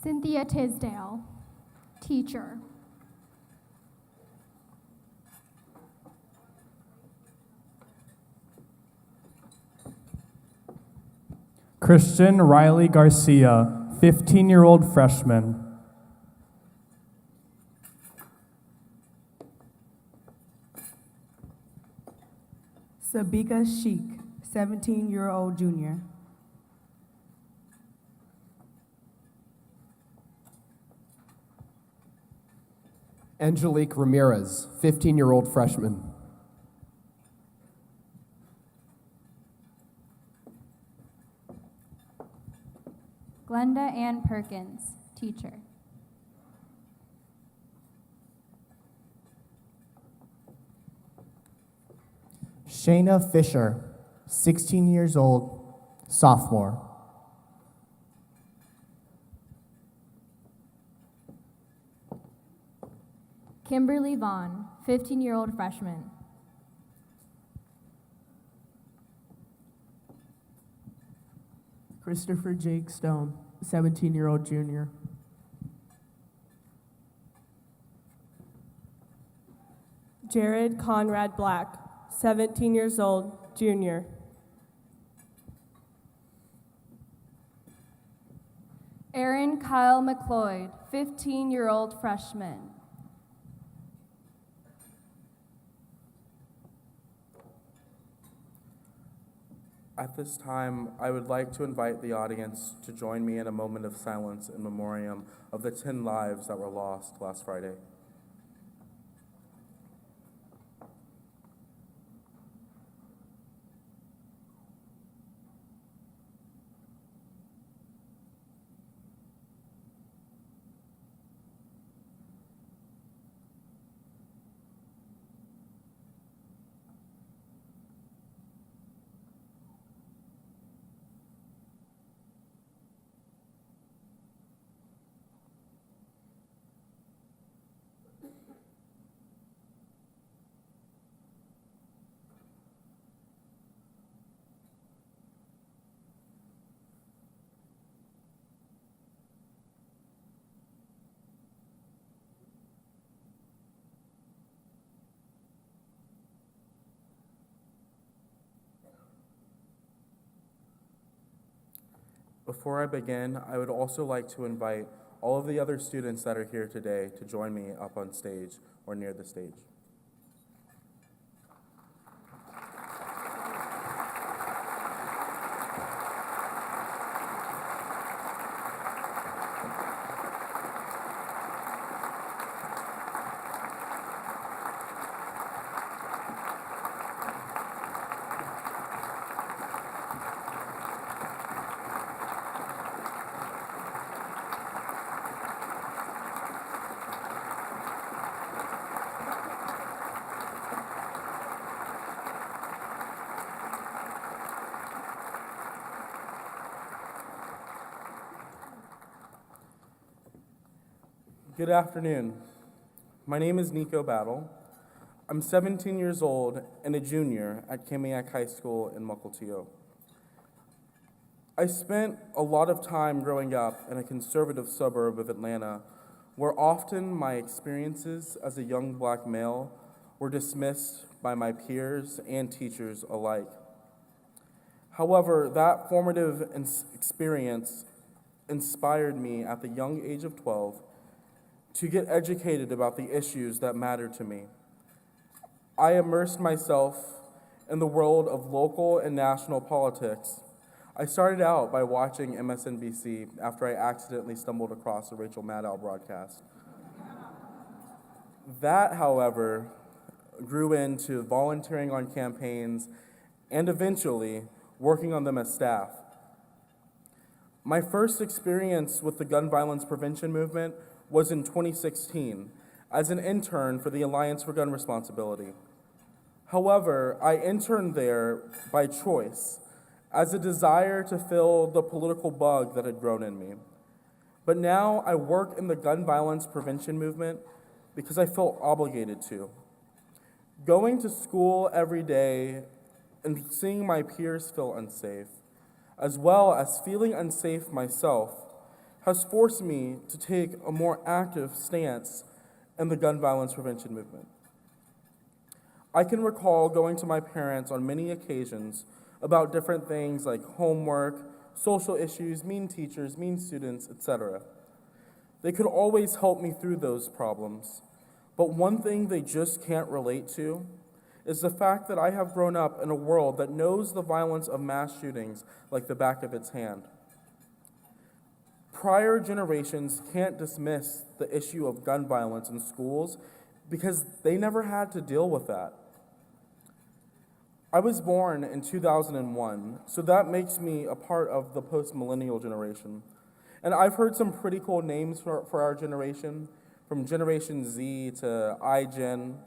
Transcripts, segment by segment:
Cynthia Tisdale, teacher. Christian Riley Garcia, 15-year-old freshman. Sabika Sheik, 17-year-old junior. Angelique Ramirez, 15-year-old freshman. Glenda Ann Perkins, teacher. Shayna Fisher, 16 years old, sophomore. Kimberly Vaughn, 15-year-old freshman. Christopher Jake Stone, 17-year-old junior. Jared Conrad Black, 17 years old, junior. Aaron Kyle McLeod, 15-year-old freshman. At this time, I would like to invite the audience to join me in a moment of silence in memoriam of the 10 lives that were lost last Friday. Before I begin, I would also like to invite all of the other students that are here today to join me up on stage or near the stage. Good afternoon. My name is Nico Battle. I'm 17 years old and a junior at Kamiak High School in Mukilteo. I spent a lot of time growing up in a conservative suburb of Atlanta where often my experiences as a young black male were dismissed by my peers and teachers alike. However, that formative experience inspired me at the young age of 12 to get educated about the issues that matter to me. I immersed myself in the world of local and national politics. I started out by watching MSNBC after I accidentally stumbled across a Rachel Maddow broadcast. That, however, grew into volunteering on campaigns and eventually working on them as staff. My first experience with the gun violence prevention movement was in 2016 as an intern for the Alliance for Gun Responsibility. However, I interned there by choice, as a desire to fill the political bug that had grown in me. But now I work in the gun violence prevention movement because I felt obligated to. Going to school every day and seeing my peers feel unsafe, as well as feeling unsafe myself, has forced me to take a more active stance in the gun violence prevention movement. I can recall going to my parents on many occasions about different things like homework, social issues, mean teachers, mean students, etc. They could always help me through those problems, but one thing they just can't relate to is the fact that I have grown up in a world that knows the violence of mass shootings like the back of its hand. Prior generations can't dismiss the issue of gun violence in schools because they never had to deal with that. I was born in 2001, so that makes me a part of the post-millennial generation. And I've heard some pretty cool names for our generation, from Generation Z to iGen.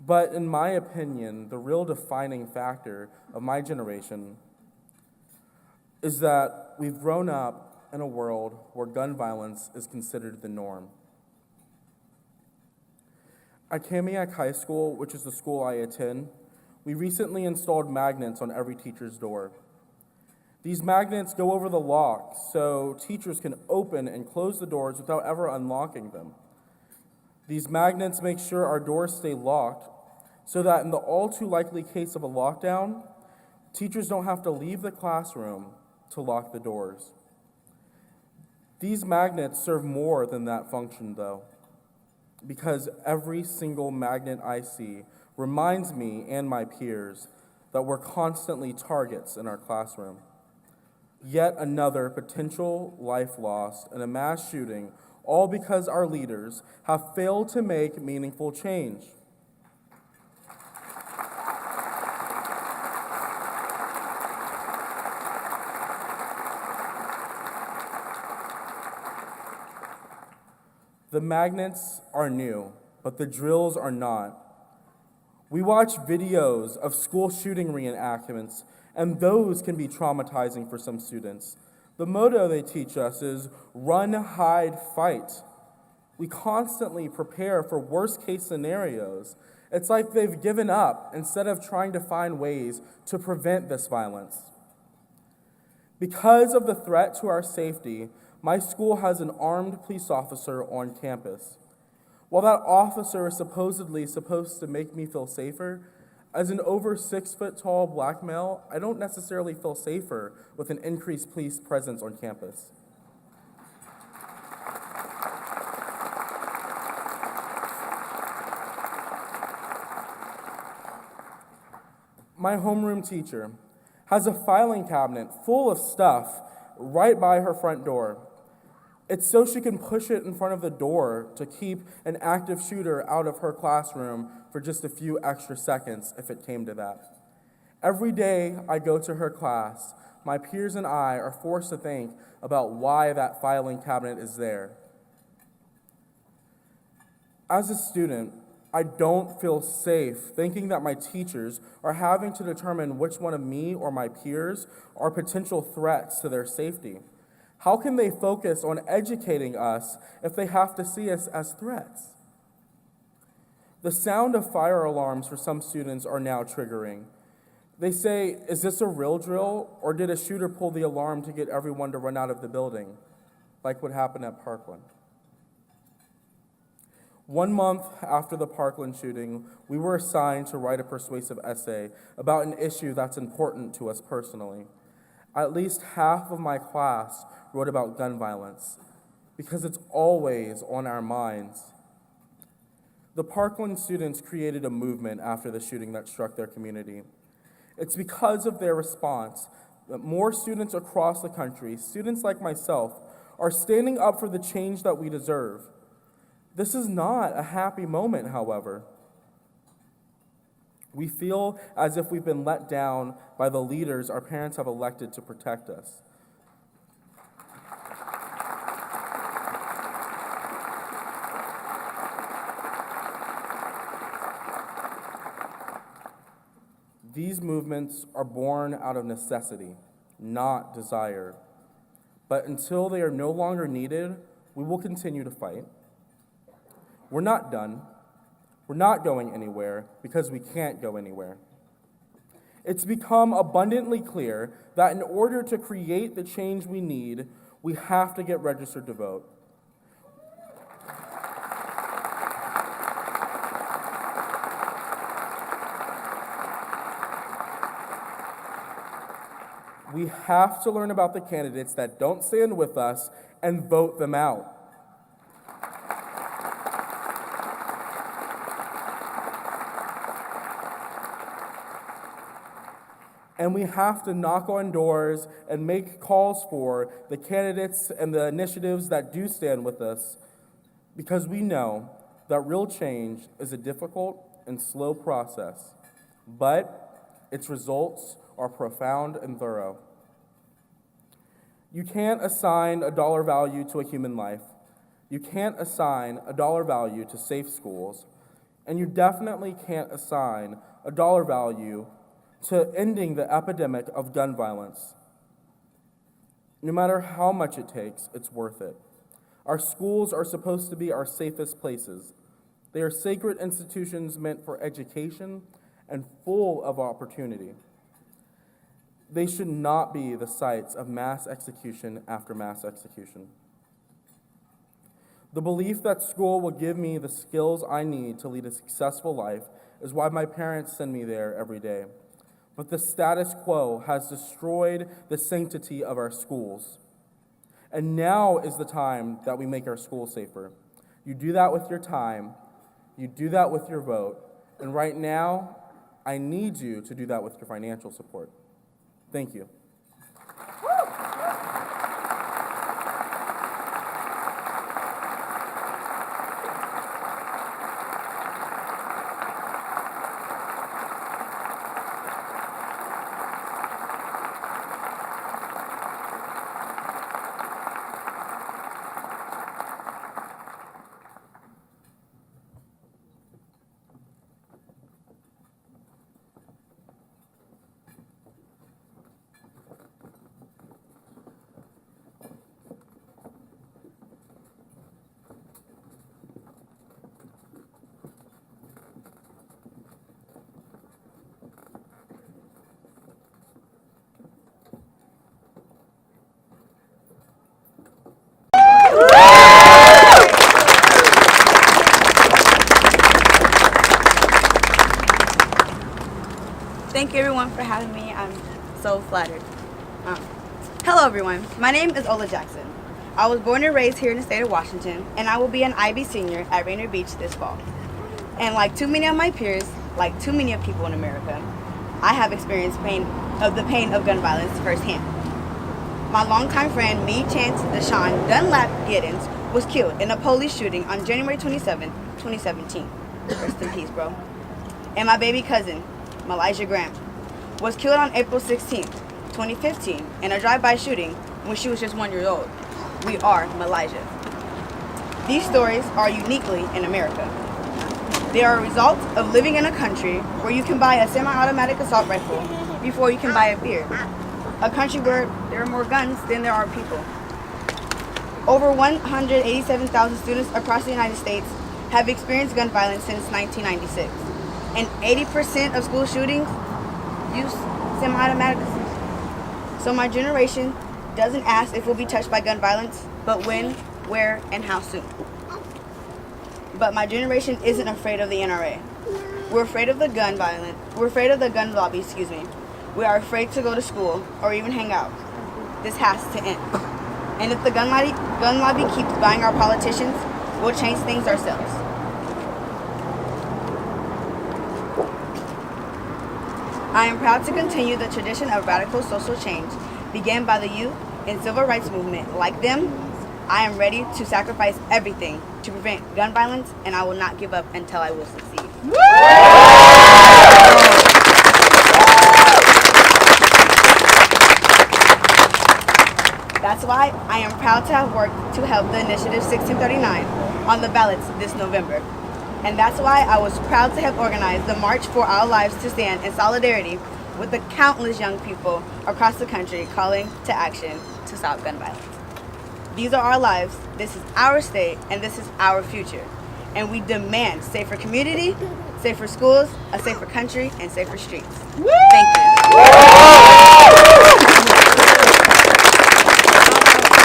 But in my opinion, the real defining factor of my generation is that we've grown up in a world where gun violence is considered the norm. At Kamiak High School, which is the school I attend, we recently installed magnets on every teacher's door. These magnets go over the lock so teachers can open and close the doors without ever unlocking them. These magnets make sure our doors stay locked so that in the all too likely case of a lockdown, teachers don't have to leave the classroom to lock the doors. These magnets serve more than that function though, because every single magnet I see reminds me and my peers that we're constantly targets in our classroom. Yet another potential life lost in a mass shooting, all because our leaders have failed to make meaningful change. The magnets are new, but the drills are not. We watch videos of school shooting reenactments, and those can be traumatizing for some students. The motto they teach us is run, hide, fight. We constantly prepare for worst-case scenarios. It's like they've given up instead of trying to find ways to prevent this violence. Because of the threat to our safety, my school has an armed police officer on campus. While that officer is supposedly supposed to make me feel safer, as an over 6 foot tall black male, I don't necessarily feel safer with an increased police presence on campus. My homeroom teacher has a filing cabinet full of stuff right by her front door. It's so she can push it in front of the door to keep an active shooter out of her classroom for just a few extra seconds if it came to that. Every day I go to her class, my peers and I are forced to think about why that filing cabinet is there. As a student, I don't feel safe thinking that my teachers are having to determine which one of me or my peers are potential threats to their safety. How can they focus on educating us if they have to see us as threats? The sound of fire alarms for some students are now triggering. They say, is this a real drill, or did a shooter pull the alarm to get everyone to run out of the building, like what happened at Parkland? 1 month after the Parkland shooting, we were assigned to write a persuasive essay about an issue that's important to us personally. At least half of my class wrote about gun violence because it's always on our minds. The Parkland students created a movement after the shooting that struck their community. It's because of their response that more students across the country, students like myself, are standing up for the change that we deserve. This is not a happy moment, however. We feel as if we've been let down by the leaders our parents have elected to protect us. These movements are born out of necessity, not desire. But until they are no longer needed, we will continue to fight. We're not done. We're not going anywhere because we can't go anywhere. It's become abundantly clear that in order to create the change we need, We have to get registered to vote. We have to learn about the candidates that don't stand with us and vote them out. And we have to knock on doors and make calls for the candidates and the initiatives that do stand with us, because we know that real change is a difficult and slow process, but its results are profound and thorough. You can't assign a dollar value to a human life. You can't assign a dollar value to safe schools. And you definitely can't assign a dollar value to ending the epidemic of gun violence. No matter how much it takes, it's worth it. Our schools are supposed to be our safest places. They are sacred institutions meant for education and full of opportunity. They should not be the sites of mass execution after mass execution. The belief that school will give me the skills I need to lead a successful life is why my parents send me there every day. But the status quo has destroyed the sanctity of our schools. And now is the time that we make our schools safer. You do that with your time, you do that with your vote, and right now, I need you to do that with your financial support. Thank you. Thank you everyone for having me. I'm so flattered. Hello everyone, my name is Ola Jackson. I was born and raised here in the state of Washington, and I will be an IB senior at Rainier Beach this fall. And like too many of my peers, like too many of people in America, I have experienced the pain of gun violence firsthand. My longtime friend, Me Chance Deshaun Dunlap Giddens, was killed in a police shooting on January 27, 2017. Rest in peace, bro. And my baby cousin, Malijah Graham, was killed on April 16, 2015 in a drive-by shooting when she was just 1 year old. We are Malijah. These stories are uniquely in America. They are a result of living in a country where you can buy a semi-automatic assault rifle before you can buy a beer. A country where there are more guns than there are people. Over 187,000 students across the United States have experienced gun violence since 1996. And 80% of school shootings use semi-automatics. So my generation doesn't ask if we'll be touched by gun violence, but when, where, and how soon. But my generation isn't afraid of the NRA. We're afraid of the gun violence. We're afraid of the gun lobby, We are afraid to go to school or even hang out. This has to end. And if the gun lobby keeps buying our politicians, we'll change things ourselves. I am proud to continue the tradition of radical social change began by the youth and civil rights movement. Like them, I am ready to sacrifice everything to prevent gun violence, and I will not give up until I will succeed. That's why I am proud to have worked to help the Initiative 1639 on the ballots this November. And that's why I was proud to have organized the March for Our Lives to stand in solidarity with the countless young people across the country calling to action to stop gun violence. These are our lives, this is our state, and this is our future. And we demand safer community, safer schools, a safer country, and safer streets. Thank you.